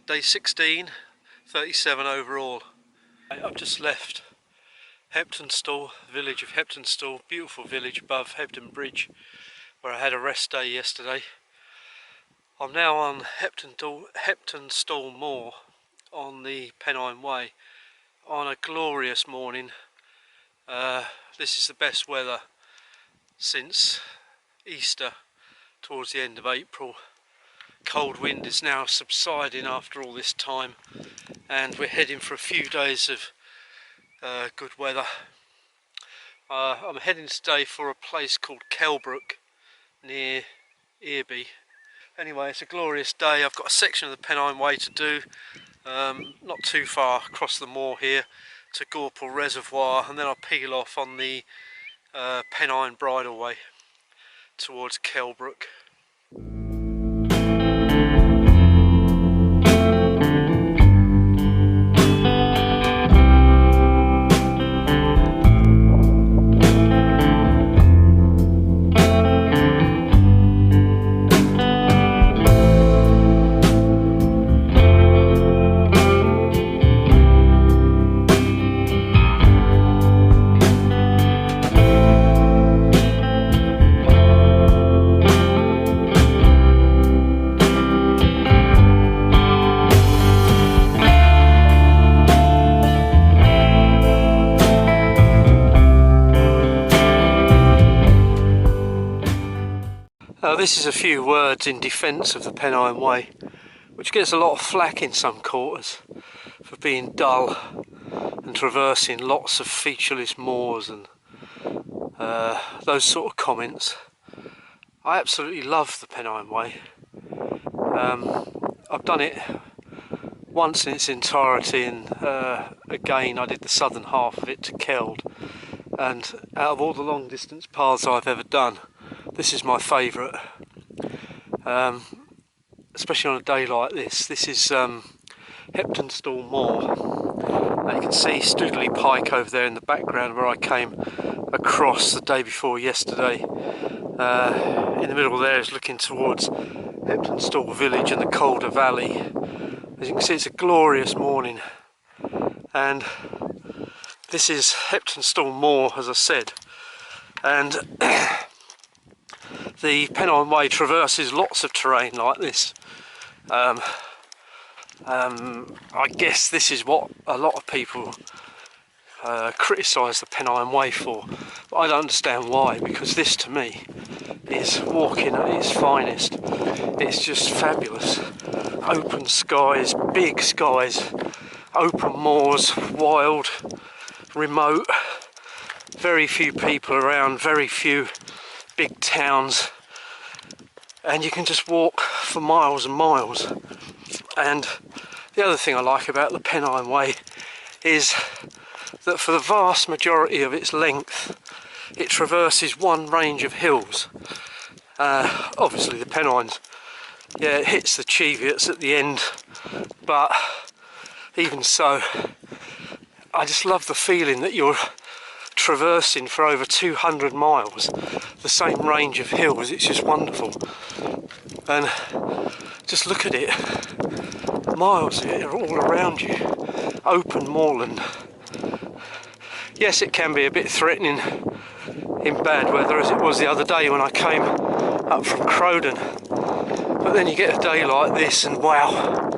day 16, 37 overall. I've just left Heptonstall, the village of Heptonstall, beautiful village above Hebden Bridge, where I had a rest day yesterday. I'm now on Heptonstall Moor on the Pennine Way on a glorious morning. This is the best weather since Easter towards the end of April. Cold wind is now subsiding after all this time, and we're heading for a few days of good weather. I'm heading today for a place called Kelbrook near Earby. Anyway, it's a glorious day. I've got a section of the Pennine Way to do, not too far across the moor here to Gorple Reservoir, and then I'll peel off on the Pennine Bridleway towards Kelbrook. This is a few words in defence of the Pennine Way, which gets a lot of flack in some quarters for being dull and traversing lots of featureless moors and those sort of comments. I absolutely love the Pennine Way. I've done it once in its entirety, and again I did the southern half of it to Keld, and out of all the long distance paths I've ever done, this is my favourite, especially on a day like this. This is Heptonstall Moor. Now you can see Stoodley Pike over there in the background where I came across the day before yesterday. In the middle there is looking towards Heptonstall village and the Calder Valley. As you can see, it's a glorious morning, and this is Heptonstall Moor, as I said, and the Pennine Way traverses lots of terrain like this. I guess this is what a lot of people criticise the Pennine Way for, but I don't understand why, because this to me is walking at its finest. It's just fabulous. Open skies, big skies, open moors, wild, remote, very few people around, very few big towns, and you can just walk for miles and miles. And the other thing I like about the Pennine Way is that for the vast majority of its length it traverses one range of hills. Obviously the Pennines, yeah, it hits the Cheviots at the end, but even so, I just love the feeling that you're traversing for over 200 miles the same range of hills. It's just wonderful, and just look at it, miles of it are all around you, open moorland. Yes, it can be a bit threatening in bad weather, as it was the other day when I came up from Crowden, but then you get a day like this and wow,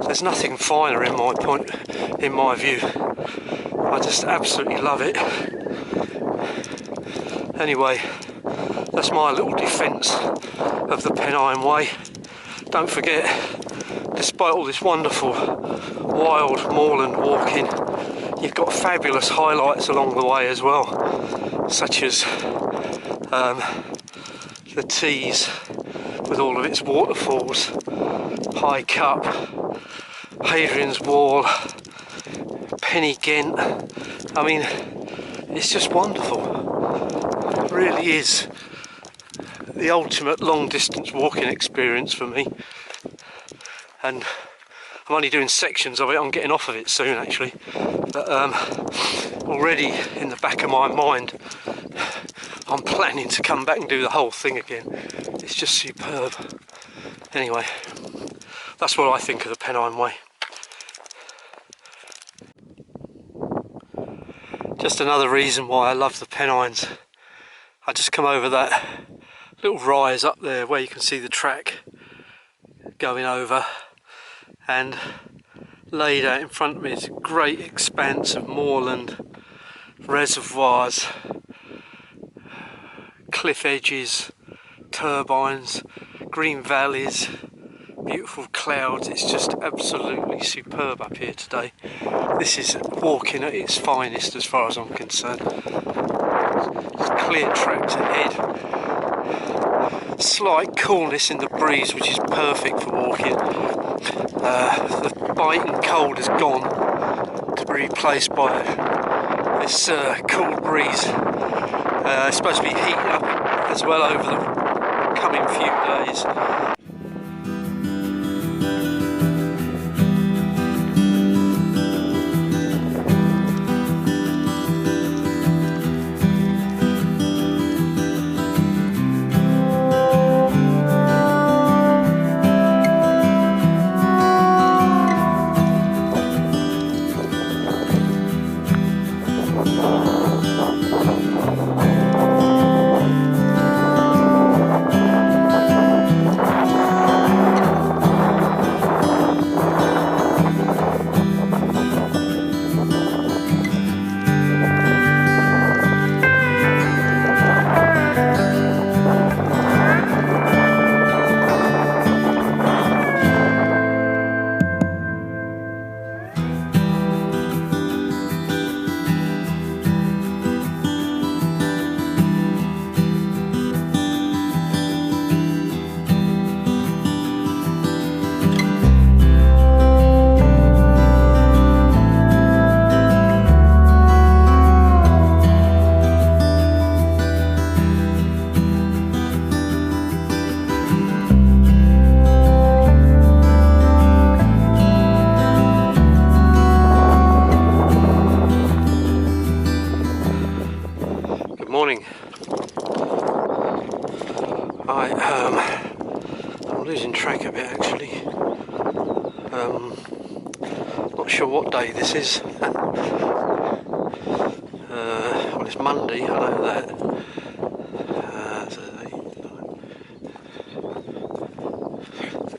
there's nothing finer in my view. I just absolutely love it. Anyway, that's my little defence of the Pennine Way. Don't forget, despite all this wonderful wild moorland walking, you've got fabulous highlights along the way as well, such as the Tees with all of its waterfalls, High Cup, Hadrian's Wall, Penny Ghent. I mean, it's just wonderful. It really is the ultimate long distance walking experience for me, and I'm only doing sections of it. I'm getting off of it soon actually, but already in the back of my mind I'm planning to come back and do the whole thing again. It's just superb. Anyway, That's what I think of the Pennine Way. Just another reason why I love the Pennines. I just come over that little rise up there where you can see the track going over, and laid out in front of me is a great expanse of moorland, reservoirs, cliff edges, turbines, green valleys, beautiful clouds. It's just absolutely superb up here today. This is walking at its finest as far as I'm concerned. There's clear tracks ahead. Slight coolness in the breeze, which is perfect for walking. The biting cold has gone to be replaced by this cool breeze. It's supposed to be heating up as well over the coming few days. I'm losing track of it actually. Not sure what day this is. Well, it's Monday, I know that.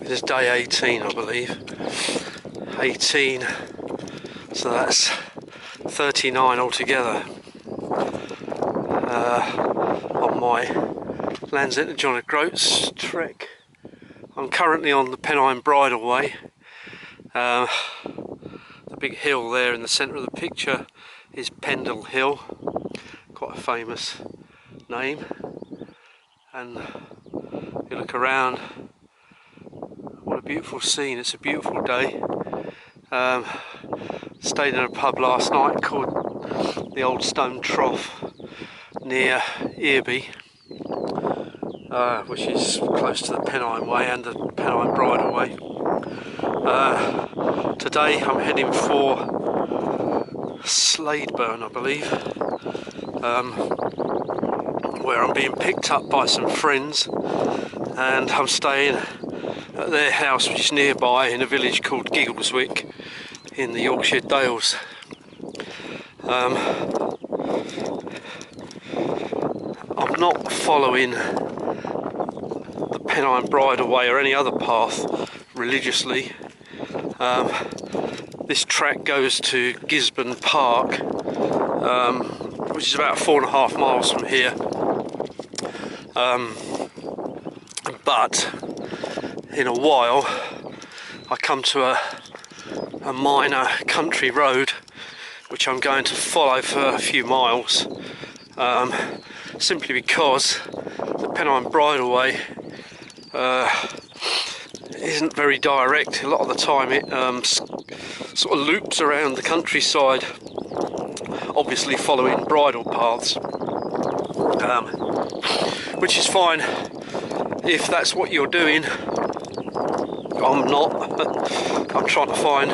This is day 18, I believe. 18, so that's 39 altogether. On my Land's End to John O'Groats trek. I'm currently on the Pennine Bridleway. The big hill there in the centre of the picture is Pendle Hill, quite a famous name. And you look around, what a beautiful scene. It's a beautiful day. Stayed in a pub last night called the Old Stone Trough near Earby, which is close to the Pennine Way and the Pennine Bridleway. Today I'm heading for Slaidburn, I believe, where I'm being picked up by some friends, and I'm staying at their house, which is nearby in a village called Giggleswick in the Yorkshire Dales. I'm not following the Pennine Bridleway or any other path religiously. This track goes to Gisborne Park, which is about 4.5 miles from here. But in a while I come to a minor country road which I'm going to follow for a few miles, simply because the Pennine Bridleway isn't very direct. A lot of the time it sort of loops around the countryside, obviously following bridle paths, which is fine if that's what you're doing. I'm not. I'm trying to find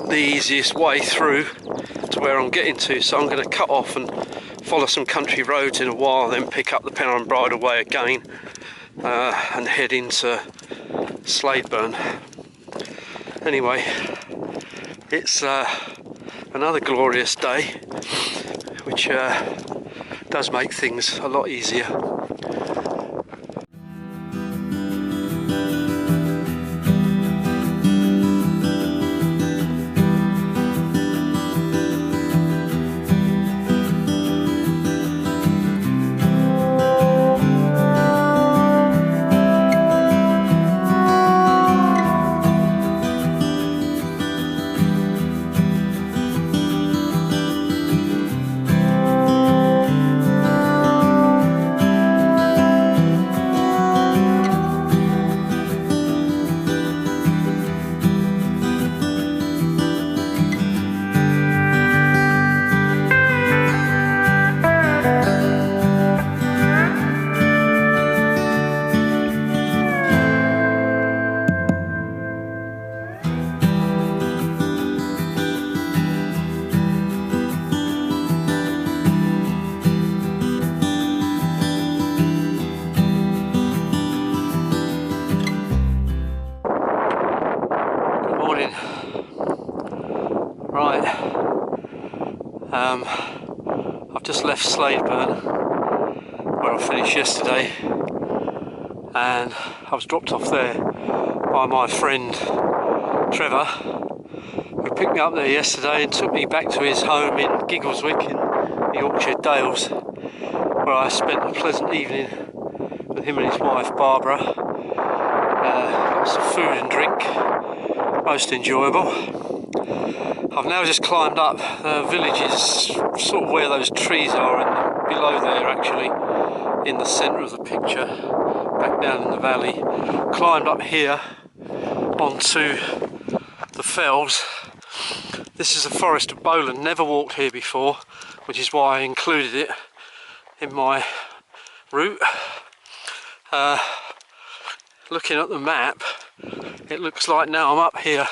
the easiest way through to where I'm getting to, so I'm going to cut off and follow some country roads in a while, then pick up the Pennine Bridleway again and head into Slaidburn. Anyway, it's another glorious day, which does make things a lot easier. Right, I've just left Slaidburn, where I finished yesterday, and I was dropped off there by my friend Trevor, who picked me up there yesterday and took me back to his home in Giggleswick in the Yorkshire Dales, where I spent a pleasant evening with him and his wife Barbara. Lots of food and drink, most enjoyable. I've now just climbed up. The village is sort of where those trees are, and below there, actually, in the centre of the picture, back down in the valley. Climbed up here onto the fells. This is the Forest of Bowland. Never walked here before, which is why I included it in my route. Looking at the map, it looks like now I'm up here.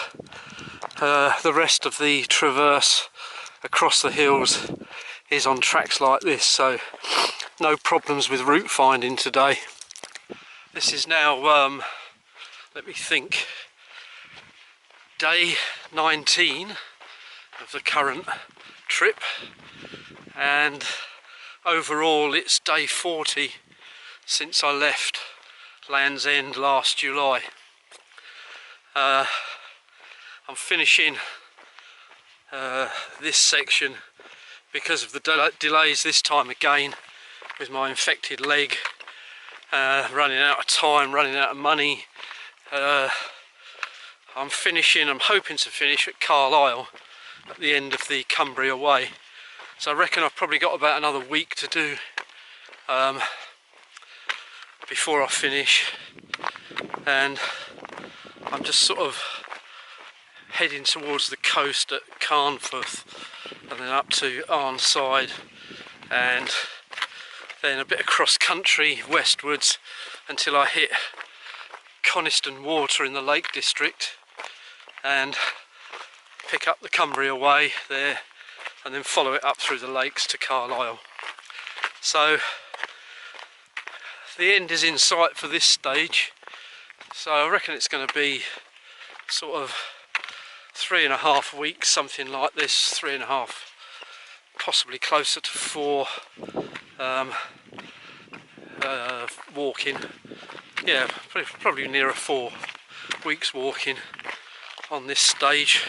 The rest of the traverse across the hills is on tracks like this, so no problems with route finding today. This is now, let me think, day 19 of the current trip, and overall it's day 40 since I left Land's End last July. I'm finishing this section because of the delays this time again with my infected leg, running out of time, running out of money. I'm hoping to finish at Carlisle at the end of the Cumbria Way, so I reckon I've probably got about another week to do before I finish, and I'm just sort of heading towards the coast at Carnforth and then up to Arnside, and then a bit of cross country westwards until I hit Coniston Water in the Lake District and pick up the Cumbria Way there and then follow it up through the lakes to Carlisle. So the end is in sight for this stage, so I reckon it's going to be sort of 3.5 weeks, something like this, 3.5, possibly closer to 4 walking. Yeah, probably nearer 4 weeks walking on this stage.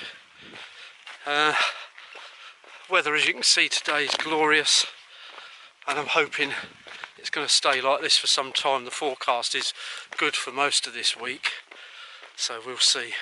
Weather, as you can see today, is glorious, and I'm hoping it's going to stay like this for some time. The forecast is good for most of this week, so we'll see.